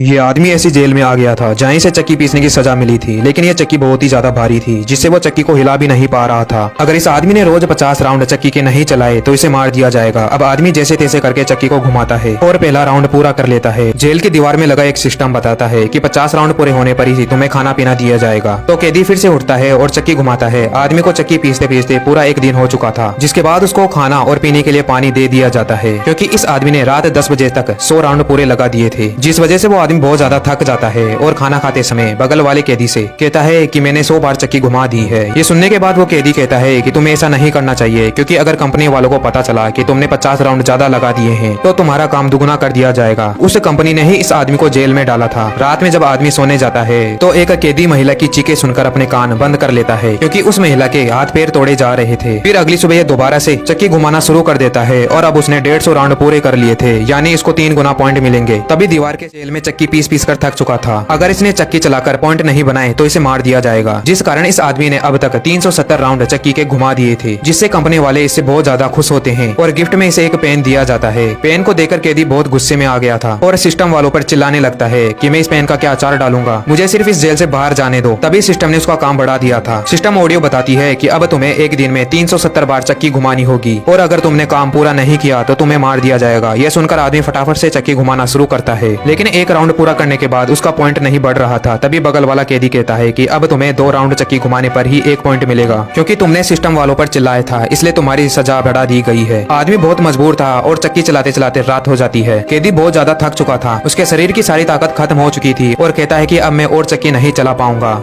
ये आदमी ऐसी जेल में आ गया था जहाँ इसे चक्की पीसने की सजा मिली थी, लेकिन ये चक्की बहुत ही ज्यादा भारी थी जिससे वो चक्की को हिला भी नहीं पा रहा था। अगर इस आदमी ने रोज 50 राउंड चक्की के नहीं चलाए तो इसे मार दिया जाएगा। अब आदमी जैसे तैसे करके चक्की को घुमाता है और पहला राउंड पूरा कर लेता है। जेल की दीवार में लगा एक सिस्टम बताता है कि 50 राउंड पूरे होने पर ही तुम्हें खाना पीना दिया जाएगा। तो कैदी फिर से उठता है और चक्की घुमाता है। आदमी को चक्की पीसते पीसते पूरा एक दिन हो चुका था, जिसके बाद उसको खाना और पीने के लिए पानी दे दिया जाता है, क्योंकि इस आदमी ने रात 10 बजे तक 100 राउंड पूरे लगा दिए थे, जिस वजह से वो आदमी बहुत ज्यादा थक जाता है और खाना खाते समय बगल वाले कैदी से कहता है कि मैंने 100 बार चक्की घुमा दी है। ये सुनने के बाद वो कैदी कहता है कि तुम्हें ऐसा नहीं करना चाहिए, क्योंकि अगर कंपनी वालों को पता चला कि तुमने 50 राउंड ज्यादा लगा दिए हैं तो तुम्हारा काम दुगुना कर दिया जाएगा। उस कंपनी ने ही इस आदमी को जेल में डाला था। रात में जब आदमी सोने जाता है तो एक कैदी महिला की चीखें सुनकर अपने कान बंद कर लेता है, क्योंकि उस महिला के हाथ पैर तोड़े जा रहे थे। फिर अगली सुबह ये दोबारा से चक्की घुमाना शुरू कर देता है और अब उसने 150 राउंड पूरे कर लिए थे, यानी इसको 3 गुना पॉइंट मिलेंगे। तभी दीवार के जेल में चक्की पीस पीस कर थक चुका था। अगर इसने चक्की चलाकर पॉइंट नहीं बनाए तो इसे मार दिया जाएगा, जिस कारण इस आदमी ने अब तक 370 राउंड चक्की के घुमा दिए थे, जिससे कंपनी वाले इससे बहुत ज्यादा खुश होते हैं और गिफ्ट में इसे एक पेन दिया जाता है। पेन को देकर कैदी बहुत गुस्से में आ गया था और सिस्टम वालों पर चिल्लाने लगता है कि मैं इस पेन का क्या अचार डालूंगा, मुझे सिर्फ इस जेल से बाहर जाने दो। तभी सिस्टम ने उसका काम बढ़ा दिया था। सिस्टम ऑडियो बताती है कि अब तुम्हें एक दिन में 370 बार चक्की घुमानी होगी और अगर तुमने काम पूरा नहीं किया तो तुम्हें मार दिया जाएगा। यह सुनकर आदमी फटाफट से चक्की घुमाना शुरू करता है, लेकिन एक राउंड पूरा करने के बाद उसका पॉइंट नहीं बढ़ रहा था। तभी बगल वाला कैदी कहता है कि अब तुम्हें 2 राउंड चक्की घुमाने पर ही 1 पॉइंट मिलेगा, क्योंकि तुमने सिस्टम वालों पर चिल्लाया था, इसलिए तुम्हारी सजा बढ़ा दी गई है। आदमी बहुत मजबूर था और चक्की चलाते चलाते रात हो जाती है। कैदी बहुत ज्यादा थक चुका था, उसके शरीर की सारी ताकत खत्म हो चुकी थी और कहता है कि अब मैं और चक्की नहीं चला पाऊंगा।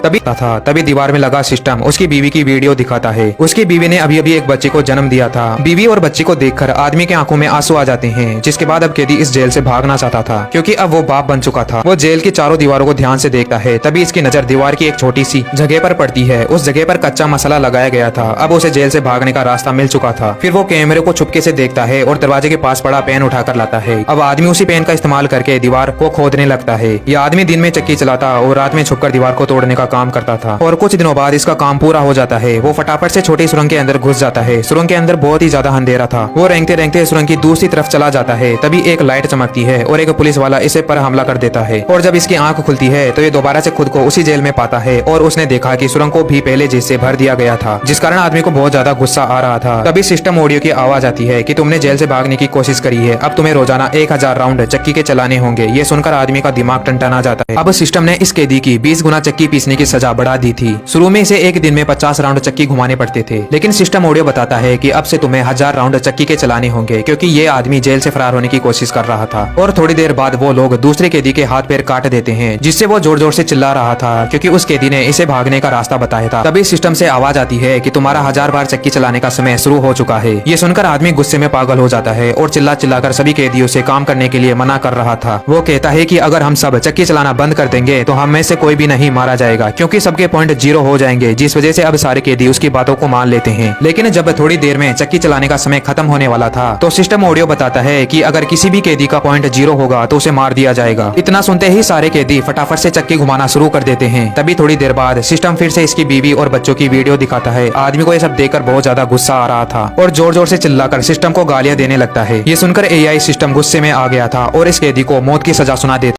तभी दीवार में लगा सिस्टम उसकी बीवी की वीडियो दिखाता है। उसकी बीवी ने अभी अभी एक बच्चे को जन्म दिया था। बीवी और बच्चे को देखकर आदमी के आंखों में आंसू आ जाते हैं, जिसके बाद अब कैदी इस जेल से भागना चाहता था, क्योंकि अब वो बाप बन चुका था। वो जेल की चारों दीवारों को ध्यान से देखता है। तभी इसकी नजर दीवार की एक छोटी सी जगह पर पड़ती है। उस जगह पर कच्चा मसाला लगाया गया था। अब उसे जेल से भागने का रास्ता मिल चुका था। फिर वो कैमरे को छुपके से देखता है और दरवाजे के पास पड़ा पेन उठाकर लाता है। अब आदमी उसी पेन का इस्तेमाल करके दीवार को खोदने लगता है। यह आदमी दिन में चक्की चलाता और रात में छुपकर दीवार को तोड़ने का काम करता था, और कुछ दिनों बाद इसका काम पूरा हो जाता है। वो फटाफट से छोटी सुरंग के अंदर घुस जाता है। सुरंग के अंदर बहुत ही ज्यादा अंधेरा था। वो रेंगते रेंगते सुरंग की दूसरी तरफ चला जाता है। तभी एक लाइट चमकती है और एक पुलिस वाला इसे पर हमला कर देता है, और जब इसकी आंख खुलती है तो ये दोबारा से खुद को उसी जेल में पाता है और उसने देखा कि सुरंग को भी पहले जैसे भर दिया गया था, जिस कारण आदमी को बहुत ज्यादा गुस्सा आ रहा था। तभी सिस्टम ऑडियो की आवाज आती है कि तुमने जेल से भागने की कोशिश करी है, अब तुम्हें रोजाना 1000 राउंड चक्की के चलाने होंगे। ये सुनकर आदमी का दिमाग टनटना जाता है। अब सिस्टम ने इस कैदी की 20 गुना चक्की पीसने की सजा बढ़ा दी थी। शुरू में इसे एक दिन में 50 राउंड चक्की घुमाने पड़ते थे, लेकिन सिस्टम ऑडियो बताता है कि अब से तुम्हें 1000 राउंड चक्की के चलाने होंगे, क्योंकि ये आदमी जेल से फरार होने की कोशिश कर रहा था। और थोड़ी देर बाद वो लोग दूसरे कैदी के हाथ पैर काट देते हैं, जिससे वो जोर जोर से चिल्ला रहा था, क्योंकि उस कैदी ने इसे भागने का रास्ता बताया था। तभी सिस्टम से आवाज आती है कि तुम्हारा 1000 बार चक्की चलाने का समय शुरू हो चुका है। ये सुनकर आदमी गुस्से में पागल हो जाता है और चिल्ला चिल्लाकर सभी कैदियों से काम करने के लिए मना कर रहा था। वो कहता है कि अगर हम सब चक्की चलाना बंद कर देंगे तो हम में से कोई भी नहीं मारा जाएगा, क्योंकि सबके पॉइंट 0 हो जाएंगे, जिस वजह से अब सारे कैदी उसकी बातों को मान लेते हैं। लेकिन जब थोड़ी देर में चक्की चलाने का समय खत्म होने वाला था तो सिस्टम ऑडियो बताता है कि अगर किसी भी कैदी का पॉइंट 0 होगा तो उसे मार दिया जाएगा। इतना सुनते ही सारे कैदी फटाफट से चक्की घुमाना शुरू कर देते हैं। तभी थोड़ी देर बाद सिस्टम फिर से इसकी बीवी और बच्चों की वीडियो दिखाता है। आदमी को ये सब देखकर बहुत ज्यादा गुस्सा आ रहा था और जोर जोर से चिल्लाकर सिस्टम को गालियां देने लगता है। ये सुनकर एआई सिस्टम गुस्से में आ गया था और इस कैदी को मौत की सजा सुना देता